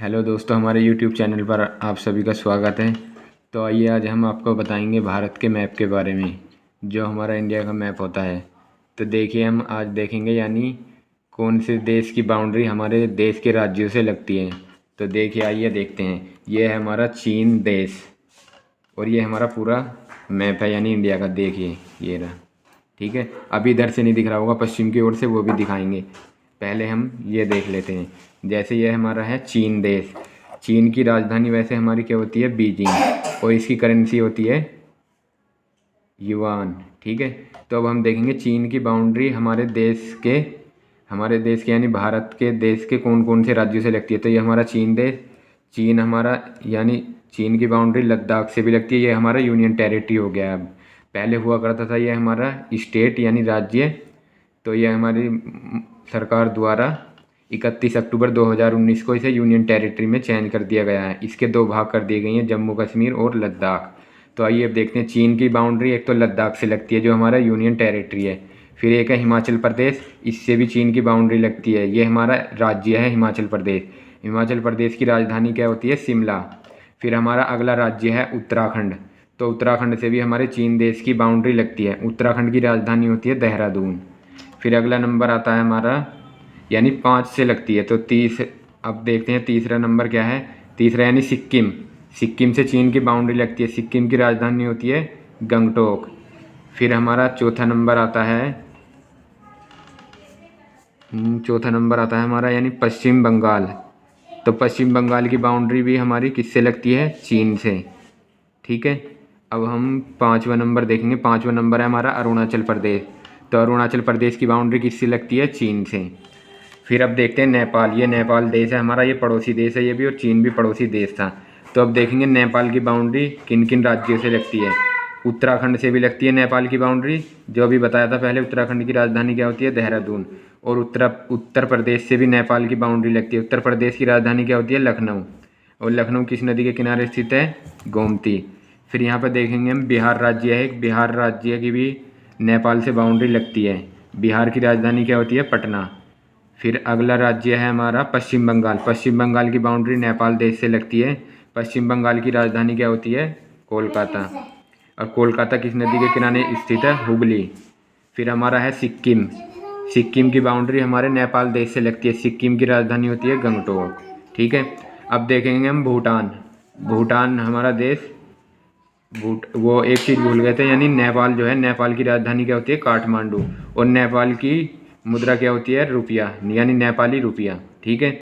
Hello दोस्तों, हमारे YouTube channel पर आप सभी का स्वागत है। तो आइए आज हम आपको बताएंगे भारत के मैप के बारे में, जो हमारा इंडिया का मैप होता है। तो देखिए, हम आज देखेंगे यानी कौन से देश की बाउंड्री हमारे देश के राज्यों से लगती है। तो देखिए, आइए देखते हैं। ये है हमारा चीन देश और ये हमारा पूरा मैप है यानी इंडिया का। देखिए ये रहा, ठीक है। अभी इधर से नहीं दिख रहा होगा, पश्चिम की ओर से, वो भी दिखाएंगे। पहले हम ये देख लेते हैं। जैसे ये हमारा है चीन देश। चीन की राजधानी वैसे हमारी क्या होती है? बीजिंग, और इसकी करेंसी होती है युआन, ठीक है। तो अब हम देखेंगे चीन की बाउंड्री हमारे देश के यानी भारत के देश के कौन कौन से राज्यों से लगती है। तो ये हमारा चीन देश, चीन हमारा यानी चीन की बाउंड्री लद्दाख से भी लगती है। ये हमारा यूनियन टेरिटरी हो गया। अब पहले हुआ करता था ये हमारा स्टेट यानी राज्य। तो ये हमारी सरकार द्वारा 31 अक्टूबर 2019 को इसे यूनियन टेरिटरी में चेंज कर दिया गया है। इसके दो भाग कर दिए गए हैं, जम्मू कश्मीर और लद्दाख। तो आइए अब देखते हैं चीन की बाउंड्री। एक तो लद्दाख से लगती है जो हमारा यूनियन टेरिटरी है। फिर एक है हिमाचल प्रदेश, इससे भी चीन की बाउंड्री लगती है। ये हमारा राज्य है हिमाचल प्रदेश। हिमाचल प्रदेश की राजधानी क्या होती है? शिमला। फिर हमारा अगला राज्य है उत्तराखंड। तो उत्तराखंड से भी हमारे चीन देश की बाउंड्री लगती है। उत्तराखंड की राजधानी होती है देहरादून। फिर अगला नंबर आता है हमारा यानी 5 से लगती है। तो अब देखते हैं तीसरा नंबर क्या है। तीसरा यानी सिक्किम। सिक्किम से चीन की बाउंड्री लगती है। सिक्किम की राजधानी होती है गंगटोक। फिर हमारा चौथा नंबर आता है हमारा यानी पश्चिम बंगाल। तो पश्चिम बंगाल की बाउंड्री भी हमारी किससे लगती है? चीन से, ठीक है। अब हम 5वां नंबर देखेंगे। 5वां नंबर है हमारा अरुणाचल प्रदेश। तो अरुणाचल प्रदेश की बाउंड्री किससे लगती है? चीन से। फिर अब देखते हैं नेपाल। ये नेपाल देश है हमारा, ये पड़ोसी देश है ये भी, और चीन भी पड़ोसी देश था। तो अब देखेंगे नेपाल की बाउंड्री किन किन राज्यों से लगती है। उत्तराखंड से भी लगती है नेपाल की बाउंड्री, जो अभी बताया था पहले। उत्तराखंड की राजधानी क्या होती है? देहरादून। और उत्तर प्रदेश से भी नेपाल की बाउंड्री लगती है। उत्तर प्रदेश की राजधानी क्या होती है? लखनऊ। और लखनऊ किस नदी के किनारे स्थित है? गोमती। फिर यहाँ पर देखेंगे हम बिहार राज्य है एक। बिहार राज्य की भी नेपाल से बाउंड्री लगती है। बिहार की राजधानी क्या होती है? पटना। फिर अगला राज्य है हमारा पश्चिम बंगाल। पश्चिम बंगाल की बाउंड्री नेपाल देश से लगती है। पश्चिम बंगाल की राजधानी क्या होती है? कोलकाता। और कोलकाता किस नदी के किनारे स्थित है? हुगली। फिर हमारा है सिक्किम। सिक्किम की बाउंड्री हमारे नेपाल देश से लगती है। सिक्किम की राजधानी होती है गंगटोक, ठीक है। अब देखेंगे हम भूटान। भूटान हमारा देश। वो एक चीज़ भूल गए थे, यानी नेपाल जो है, नेपाल की राजधानी क्या होती है? काठमांडू। और नेपाल की मुद्रा क्या होती है? रुपया, यानी नेपाली रुपया, ठीक है।